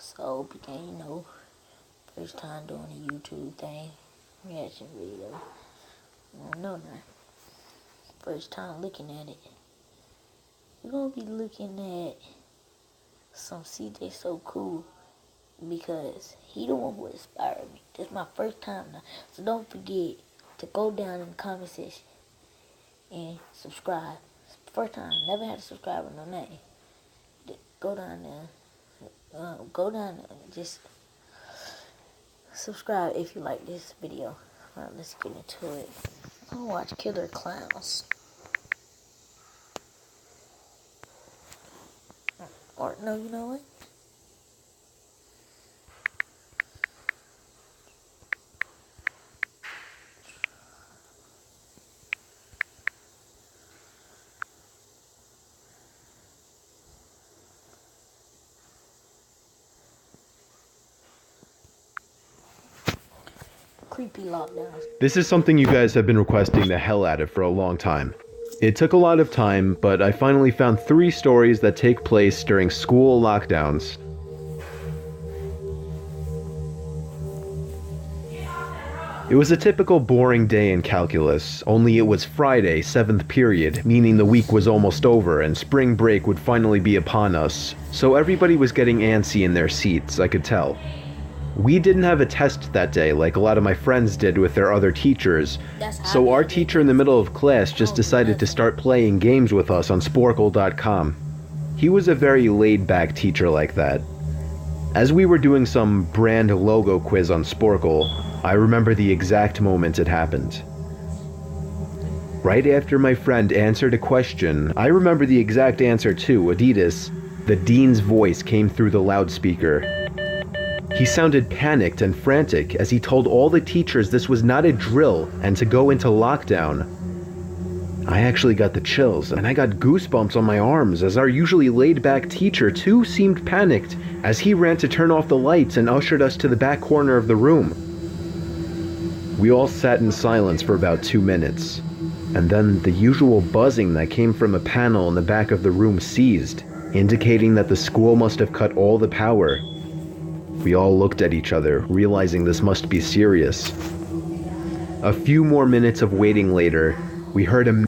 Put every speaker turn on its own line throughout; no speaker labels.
So became, first time doing a YouTube thing, reaction video. No, not. First time looking at it. We're gonna be looking at some CJ So Cool because he the one who inspired me. This is my first time now. So don't forget to go down in the comment section and subscribe. First time, never had a subscriber, no name. Go down there. Just subscribe if you like this video. Alright, let's get into it. I'll watch Killer Clowns. Or, no, you know what? Creepy lockdowns.
This is something you guys have been requesting the hell out of for a long time. It took a lot of time, but I finally found 3 stories that take place during school lockdowns. It was a typical boring day in calculus, only it was Friday, 7th period, meaning the week was almost over and spring break would finally be upon us, so everybody was getting antsy in their seats, I could tell. We didn't have a test that day like a lot of my friends did with their other teachers, so our teacher in the middle of class just decided to start playing games with us on Sporkle.com. He was a very laid-back teacher like that. As we were doing some brand logo quiz on Sporkle, I remember the exact moment it happened. Right after my friend answered a question, I remember the exact answer too, Adidas. The dean's voice came through the loudspeaker. He sounded panicked and frantic as he told all the teachers this was not a drill and to go into lockdown. I actually got the chills and I got goosebumps on my arms as our usually laid-back teacher too seemed panicked as he ran to turn off the lights and ushered us to the back corner of the room. We all sat in silence for about 2 minutes, and then the usual buzzing that came from a panel in the back of the room ceased, indicating that the school must have cut all the power. We all looked at each other, realizing this must be serious. A few more minutes of waiting later, we heard a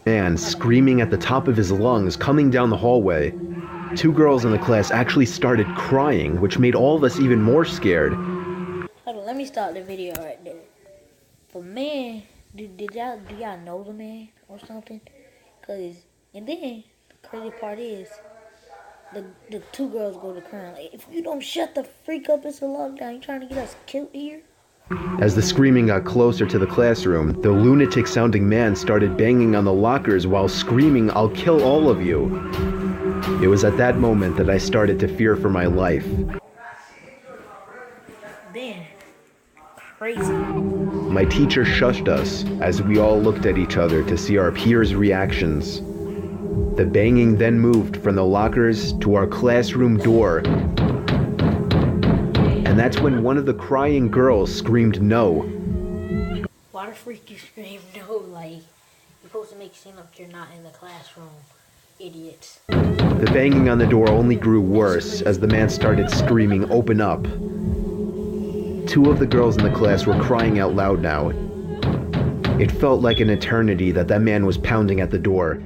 man screaming at the top of his lungs coming down the hallway. 2 girls in the class actually started crying, which made all of us even more scared.
Hold on, let me stop the video right there. For man, do y'all know the man or something? And then, the crazy part is, the 2 girls go to crying. Like, if you don't shut the freak up, it's a lockdown. You trying to get us killed here?
As the screaming got closer to the classroom, the lunatic-sounding man started banging on the lockers while screaming, "I'll kill all of you." It was at that moment that I started to fear for my life.
Then, crazy.
My teacher shushed us as we all looked at each other to see our peers' reactions. The banging then moved from the lockers to our classroom door. And that's when one of the crying girls screamed no.
Why the freak you scream no? Like, you're supposed to make it seem like you're not in the classroom, idiots.
The banging on the door only grew worse as the man started screaming, "Open up." 2 of the girls in the class were crying out loud now. It felt like an eternity that man was pounding at the door.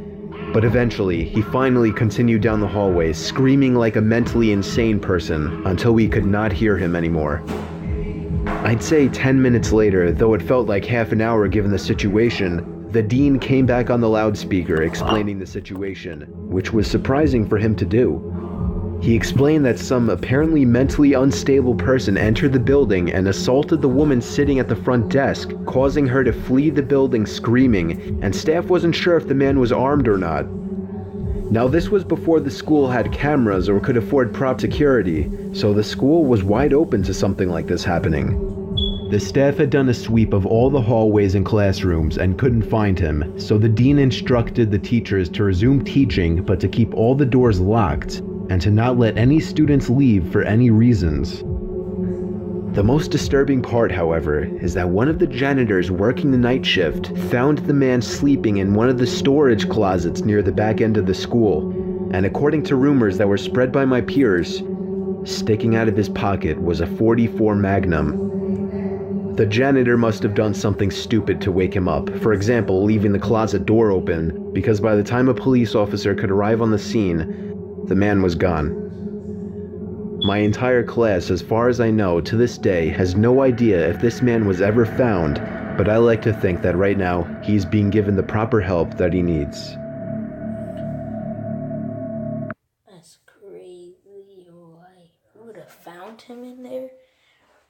But eventually, he finally continued down the hallway, screaming like a mentally insane person, until we could not hear him anymore. I'd say 10 minutes later, though it felt like half an hour given the situation, the dean came back on the loudspeaker explaining the situation, which was surprising for him to do. He explained that some apparently mentally unstable person entered the building and assaulted the woman sitting at the front desk, causing her to flee the building screaming, and staff wasn't sure if the man was armed or not. Now this was before the school had cameras or could afford prop security, so the school was wide open to something like this happening. The staff had done a sweep of all the hallways and classrooms and couldn't find him, so the dean instructed the teachers to resume teaching but to keep all the doors locked, and to not let any students leave for any reasons. The most disturbing part, however, is that one of the janitors working the night shift found the man sleeping in one of the storage closets near the back end of the school, and according to rumors that were spread by my peers, Sticking out of his pocket was a .44 Magnum. The janitor must have done something stupid to wake him up, for example, leaving the closet door open, because by the time a police officer could arrive on the scene, the man was gone. My entire class, as far as I know, to this day, has no idea if this man was ever found, but I like to think that right now, he's being given the proper help that he needs.
That's crazy. Like, who would have found him in there?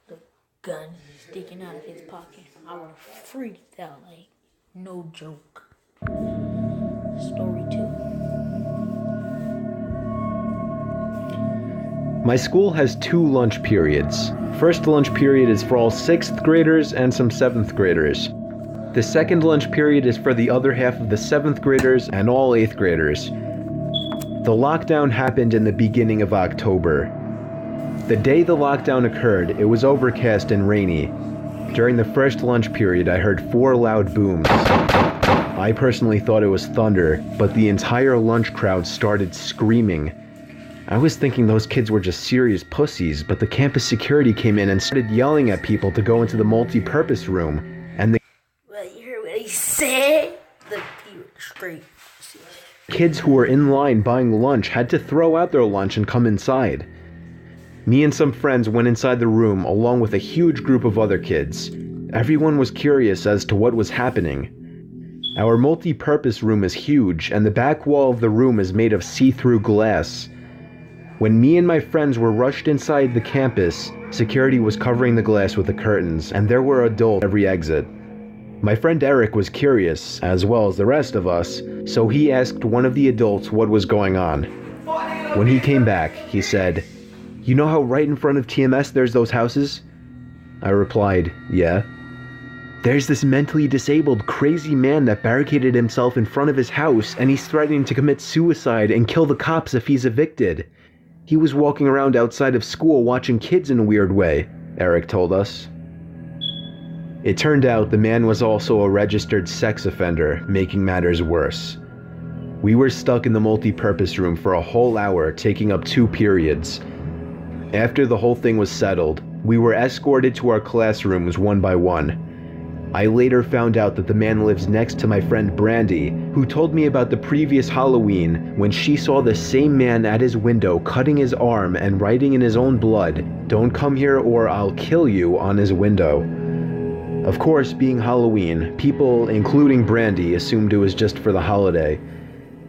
The gun sticking out of his pocket. I would have freaked out, like, no joke. Story 2.
My school has 2 lunch periods. First lunch period is for all 6th graders and some 7th graders. The second lunch period is for the other half of the 7th graders and all 8th graders. The lockdown happened in the beginning of October. The day the lockdown occurred, it was overcast and rainy. During the first lunch period, I heard 4 loud booms. I personally thought it was thunder, but the entire lunch crowd started screaming. I was thinking those kids were just serious pussies, but the campus security came in and started yelling at people to go into the multi-purpose room, and the
Well, you heard what he said? The people straight pussies.
kids who were in line buying lunch had to throw out their lunch and come inside. Me and some friends went inside the room along with a huge group of other kids. Everyone was curious as to what was happening. Our multi-purpose room is huge, and the back wall of the room is made of see-through glass. When me and my friends were rushed inside the campus, security was covering the glass with the curtains, and there were adults at every exit. My friend Eric was curious, as well as the rest of us, so he asked one of the adults what was going on. When he came back, he said, "You know how right in front of TMS there's those houses?" I replied, "Yeah." "There's this mentally disabled, crazy man that barricaded himself in front of his house, and he's threatening to commit suicide and kill the cops if he's evicted. He was walking around outside of school watching kids in a weird way," Eric told us. It turned out the man was also a registered sex offender, making matters worse. We were stuck in the multi-purpose room for a whole hour, taking up 2 periods. After the whole thing was settled, we were escorted to our classrooms one by one. I later found out that the man lives next to my friend Brandy, who told me about the previous Halloween when she saw the same man at his window cutting his arm and writing in his own blood, "Don't come here or I'll kill you," on his window. Of course, being Halloween, people, including Brandy, assumed it was just for the holiday.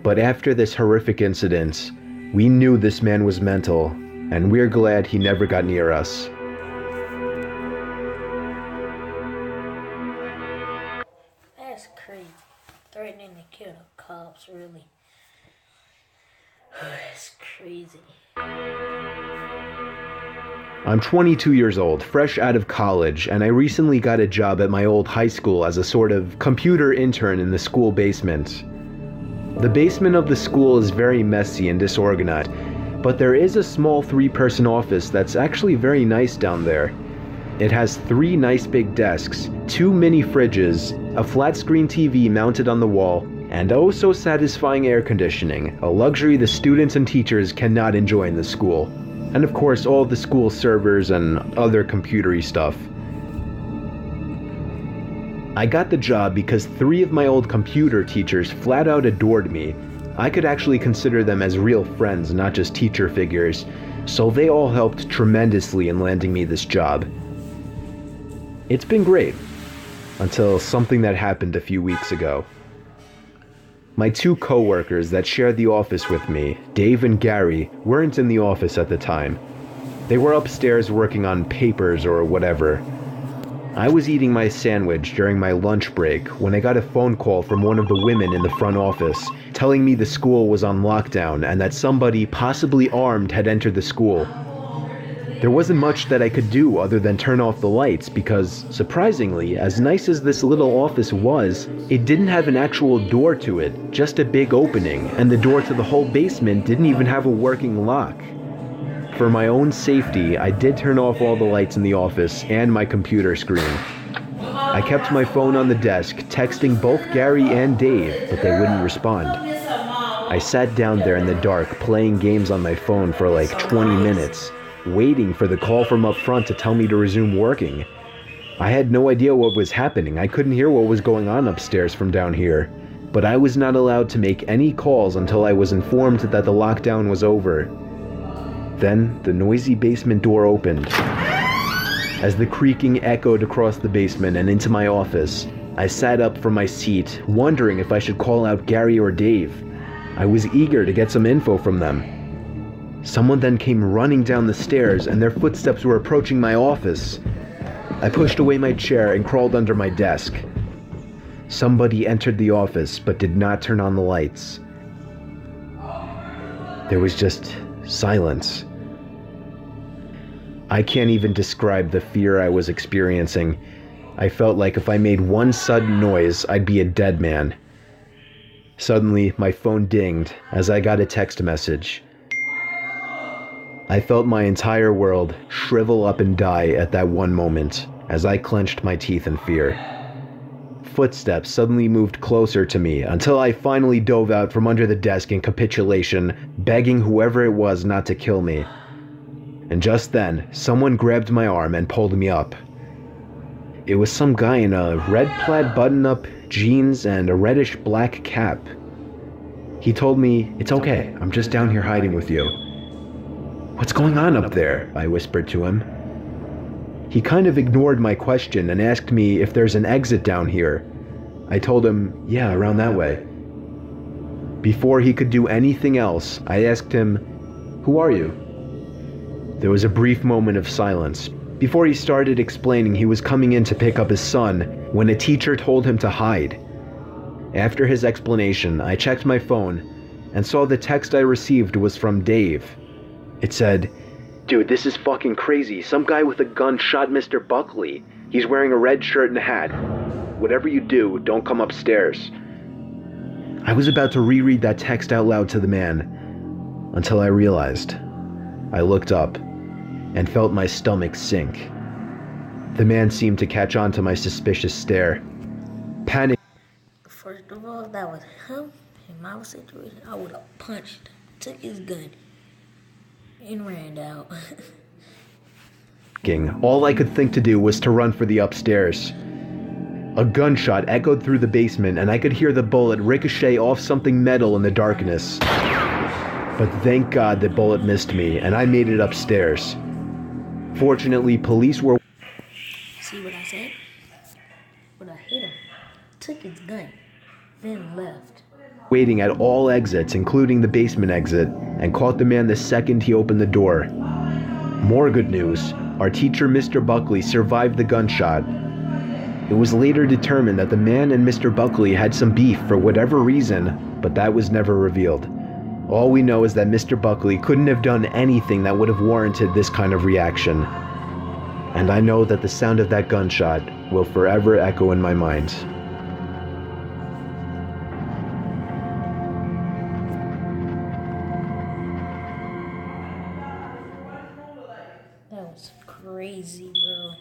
But after this horrific incident, we knew this man was mental, and we're glad he never got near us.
That's crazy. Threatening to kill the cops, really. That's crazy.
I'm 22 years old, fresh out of college, and I recently got a job at my old high school as a sort of computer intern in the school basement. The basement of the school is very messy and disorganized, but there is a small 3-person office that's actually very nice down there. It has 3 nice big desks, 2 mini fridges, a flat screen TV mounted on the wall, and oh so satisfying air conditioning, a luxury the students and teachers cannot enjoy in the school. And of course all the school servers and other computery stuff. I got the job because 3 of my old computer teachers flat out adored me. I could actually consider them as real friends, not just teacher figures, so they all helped tremendously in landing me this job. It's been great, until something that happened a few weeks ago. My 2 co-workers that shared the office with me, Dave and Gary, weren't in the office at the time. They were upstairs working on papers or whatever. I was eating my sandwich during my lunch break when I got a phone call from one of the women in the front office telling me the school was on lockdown and that somebody, possibly armed, had entered the school. There wasn't much that I could do other than turn off the lights because, surprisingly, as nice as this little office was, it didn't have an actual door to it, just a big opening, and the door to the whole basement didn't even have a working lock. For my own safety, I did turn off all the lights in the office and my computer screen. I kept my phone on the desk, texting both Gary and Dave, but they wouldn't respond. I sat down there in the dark playing games on my phone for like 20 minutes. waiting for the call from up front to tell me to resume working. I had no idea what was happening. I couldn't hear what was going on upstairs from down here. But I was not allowed to make any calls until I was informed that the lockdown was over. Then the noisy basement door opened. As the creaking echoed across the basement and into my office, I sat up from my seat, wondering if I should call out Gary or Dave. I was eager to get some info from them. Someone then came running down the stairs, and their footsteps were approaching my office. I pushed away my chair and crawled under my desk. Somebody entered the office but did not turn on the lights. There was just silence. I can't even describe the fear I was experiencing. I felt like if I made one sudden noise, I'd be a dead man. Suddenly, my phone dinged as I got a text message. I felt my entire world shrivel up and die at that one moment as I clenched my teeth in fear. Footsteps suddenly moved closer to me until I finally dove out from under the desk in capitulation, begging whoever it was not to kill me. And just then, someone grabbed my arm and pulled me up. It was some guy in a red plaid button-up, jeans, and a reddish-black cap. He told me, "It's okay, I'm just down here hiding with you." "What's going on up there?" I whispered to him. He kind of ignored my question and asked me if there's an exit down here. I told him, "Yeah, around that way." Before he could do anything else, I asked him, "Who are you?" There was a brief moment of silence before he started explaining he was coming in to pick up his son when a teacher told him to hide. After his explanation, I checked my phone and saw the text I received was from Dave. It said, "Dude, this is fucking crazy. Some guy with a gun shot Mr. Buckley. He's wearing a red shirt and a hat. Whatever you do, don't come upstairs." I was about to reread that text out loud to the man until I realized. I looked up and felt my stomach sink. The man seemed to catch on to my suspicious stare. Panic.
First of all, if that was him in my situation, I would have punched, took his gun, and ran out.
All I could think to do was to run for the upstairs. A gunshot echoed through the basement, and I could hear the bullet ricochet off something metal in the darkness. But thank God the bullet missed me, and I made it upstairs. Fortunately, police were...
See what I said? When I hit him, took his gun, then left.
Waiting at all exits, including the basement exit, and caught the man the second he opened the door. More good news. Our teacher, Mr. Buckley, survived the gunshot. It was later determined that the man and Mr. Buckley had some beef for whatever reason, but that was never revealed. All we know is that Mr. Buckley couldn't have done anything that would have warranted this kind of reaction. And I know that the sound of that gunshot will forever echo in my mind.
That was crazy, bro.